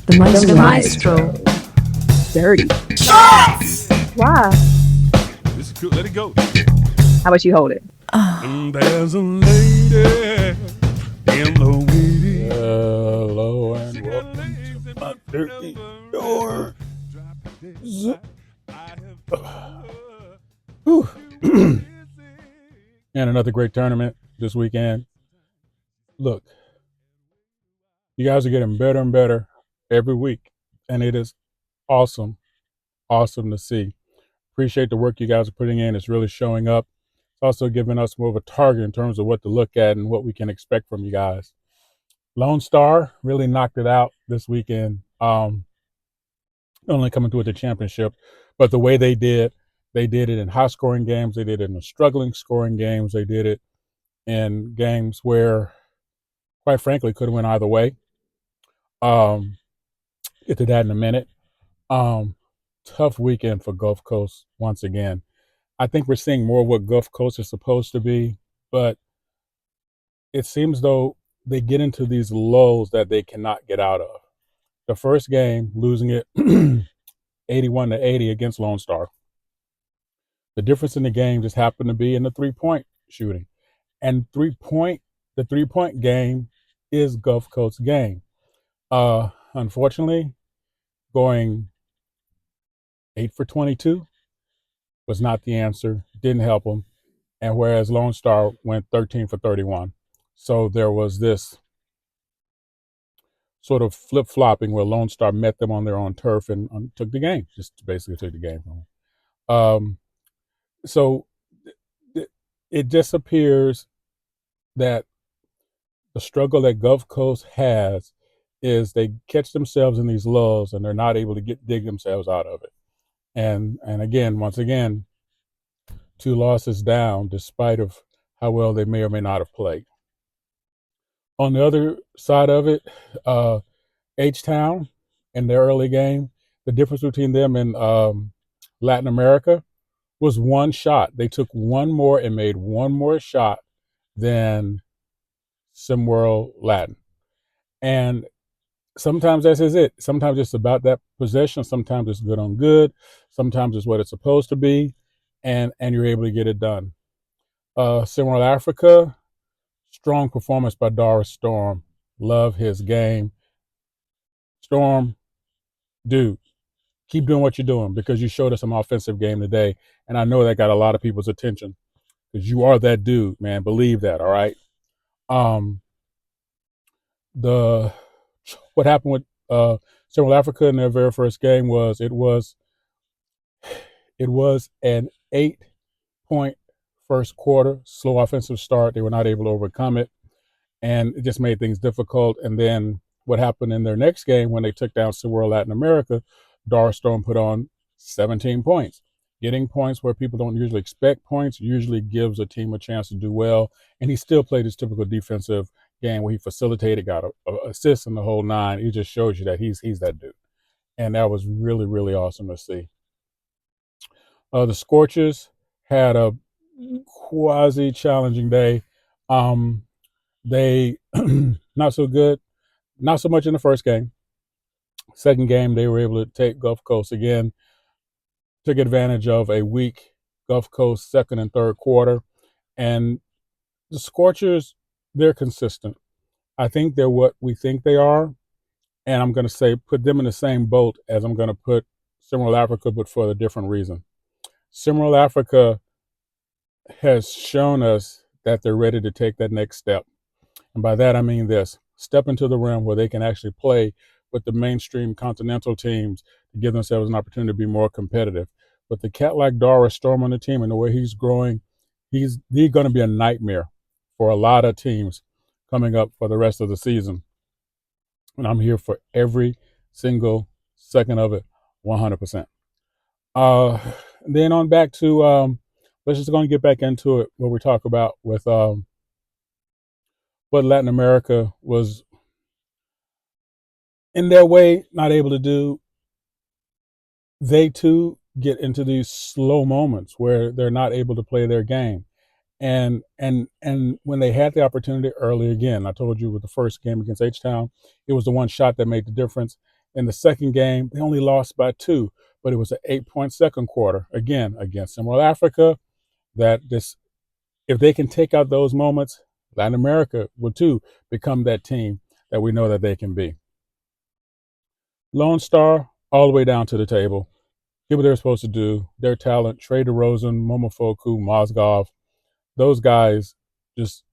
The Maestro. Dirty. Shots! Why? This is cool. Let it go. How about you hold it? There's a lady in the weedy. Hello and welcome to my dirty door. And another great tournament this weekend. Look, you guys are getting better and better every week, and it is awesome to see. Appreciate the work you guys are putting in. It's really showing up. It's also giving us more of a target in terms of what to look at and what we can expect from you guys. Lonestar really knocked it out this weekend. Only coming through with the championship, but the way they did it in high-scoring games. They did it in the struggling scoring games. They did it in games where, quite frankly, could have went either way. Get to that in a minute. Tough weekend for Gulf Coast once again. I think we're seeing more of what Gulf Coast is supposed to be, but it seems though they get into these lulls that they cannot get out of. The first game, losing it 81-80 against Lonestar. The difference in the game just happened to be in the three-point shooting. And the three-point game is Gulf Coast's game. Unfortunately, going 8 for 22 was not the answer. Didn't help them. And whereas Lone Star went 13 for 31. So there was this sort of flip-flopping where Lone Star met them on their own turf and took the game. Just basically took the game from them. So it just appears that the struggle that Gulf Coast has is they catch themselves in these lulls and they're not able to dig themselves out of it. And once again, 2 losses down despite of how well they may or may not have played. On the other side of it, H-Town in their early game, the difference between them and Latin America was one shot. They took one more and made one more shot than SimWorld Latin. And sometimes that's it. Sometimes it's about that possession. Sometimes it's good on good. Sometimes it's what it's supposed to be. And you're able to get it done. SimWorld Africa, strong performance by Doris Storm. Love his game. Storm, dude, keep doing what you're doing because you showed us some offensive game today. And I know that got a lot of people's attention because you are that dude, man. Believe that, all right? What happened with Central Africa in their very first game was it was an 8-point first quarter, slow offensive start. They were not able to overcome it, and it just made things difficult. And then what happened in their next game when they took down SimWorld Latin America, Darstone put on 17 points. Getting points where people don't usually expect points usually gives a team a chance to do well, and he still played his typical defensive game where he facilitated, got a assist in the whole 9. He just shows you that he's that dude. And that was really, really awesome to see. The Scorchers had a quasi-challenging day. They, not so good, not so much in the first game. Second game, they were able to take Gulf Coast again, took advantage of a weak Gulf Coast second and third quarter. And the Scorchers, they're consistent. I think they're what we think they are. And I'm going to say put them in the same boat as I'm going to put SimWorld Africa, but for a different reason. SimWorld Africa has shown us that they're ready to take that next step. And by that, I mean this. Step into the realm where they can actually play with the mainstream continental teams to give themselves an opportunity to be more competitive. With the cat like Doris Storm on the team and the way he's growing, he's going to be a nightmare for a lot of teams coming up for the rest of the season. And I'm here for every single second of it, 100%. Then on back to, let's just going to get back into it, what we talk about with what Latin America was in their way not able to do. They too get into these slow moments where they're not able to play their game. And when they had the opportunity early again, I told you with the first game against H-Town, it was the one shot that made the difference. In the second game, they only lost by 2, but it was an 8-point second quarter, again, against SimWorld Africa, that this, if they can take out those moments, Latin America will too become that team that we know that they can be. Lone Star, all the way down to the table. Did what they're supposed to do. Their talent, Trey DeRozan, Momofoku, Mozgov, those guys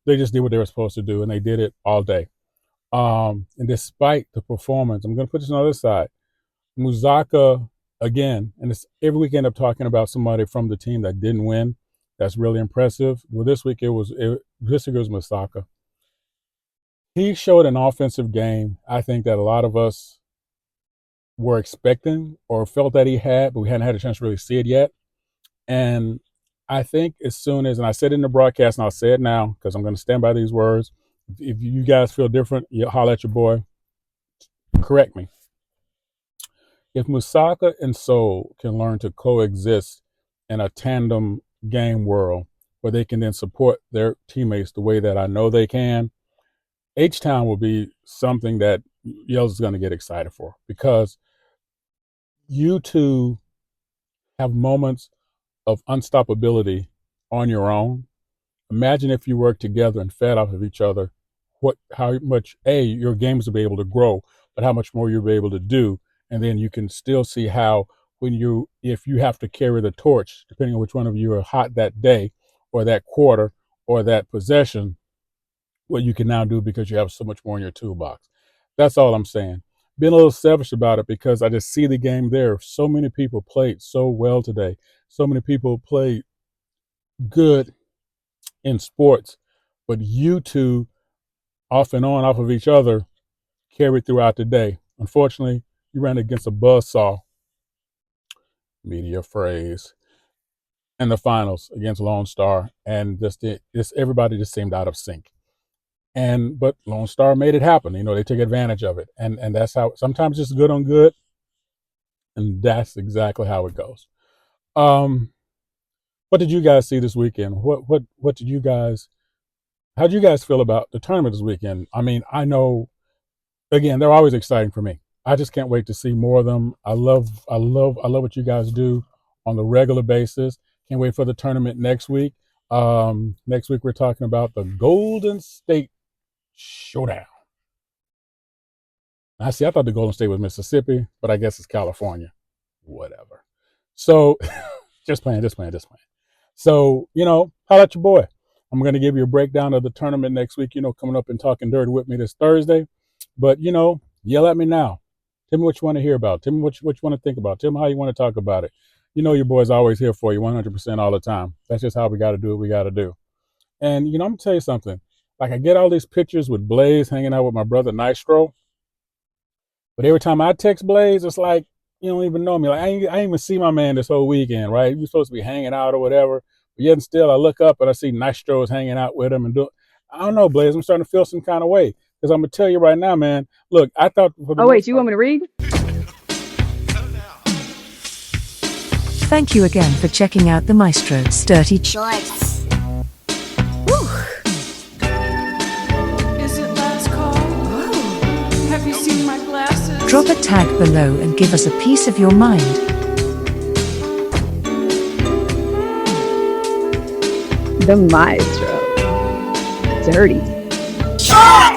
they just did what they were supposed to do, and they did it all day. And despite the performance, I'm going to put this on the other side. Muzaka, again, and it's every week I end up talking about somebody from the team that didn't win. That's really impressive. Well, this week it was Musaka. He showed an offensive game, I think, that a lot of us were expecting or felt that he had, but we hadn't had a chance to really see it yet. And I think as soon as, and I said it in the broadcast, and I'll say it now because I'm going to stand by these words. If you guys feel different, you holler at your boy. Correct me. If Musaka and Seoul can learn to coexist in a tandem game world where they can then support their teammates the way that I know they can, H-Town will be something that Yells is going to get excited for, because you two have moments of unstoppability on your own. Imagine if you work together and fed off of each other, how much your games will be able to grow, but how much more you'll be able to do. And then you can still see how if you have to carry the torch, depending on which one of you are hot that day or that quarter or that possession, what you can now do because you have so much more in your toolbox. That's all I'm saying. Being a little selfish about it because I just see the game there. So many people played so well today. So many people played good in sports, but you two off and on off of each other carried throughout the day. Unfortunately, you ran against a buzzsaw, media phrase, in the finals against Lone Star, and everybody just seemed out of sync. But Lone Star made it happen. They took advantage of it, and that's how sometimes it's good on good, and that's exactly how it goes. What did you guys see this weekend? What did you guys? How did you guys feel about the tournament this weekend? I mean, I know, again, they're always exciting for me. I just can't wait to see more of them. I love what you guys do on the regular basis. Can't wait for the tournament next week. Next week we're talking about the Golden State Showdown. I thought the Golden State was Mississippi, but I guess it's California. Whatever. So just playing. So, holla at your boy. I'm going to give you a breakdown of the tournament next week, coming up and talking dirty with me this Thursday. But, yell at me now. Tell me what you want to hear about. Tell me what you want to think about. Tell me how you want to talk about it. Your boy's always here for you 100% all the time. That's just how we got to do what we got to do. And, I'm going to tell you something. Like, I get all these pictures with Blaze hanging out with my brother Maestro. But every time I text Blaze, it's like, you don't even know me. Like, I ain't even see my man this whole weekend, right? We're supposed to be hanging out or whatever. But yet and still, I look up and I see Maestro is hanging out with him. I don't know, Blaze. I'm starting to feel some kind of way. Because I'm going to tell you right now, man. Look, I thought... Oh, wait, do you want me to read? Thank you again for checking out the Maestro's Dirty Shorts. Is it last call? Oh. Have you seen my glasses? Drop a tag below and give us a piece of your mind. The Maestro. Dirty. Shorts!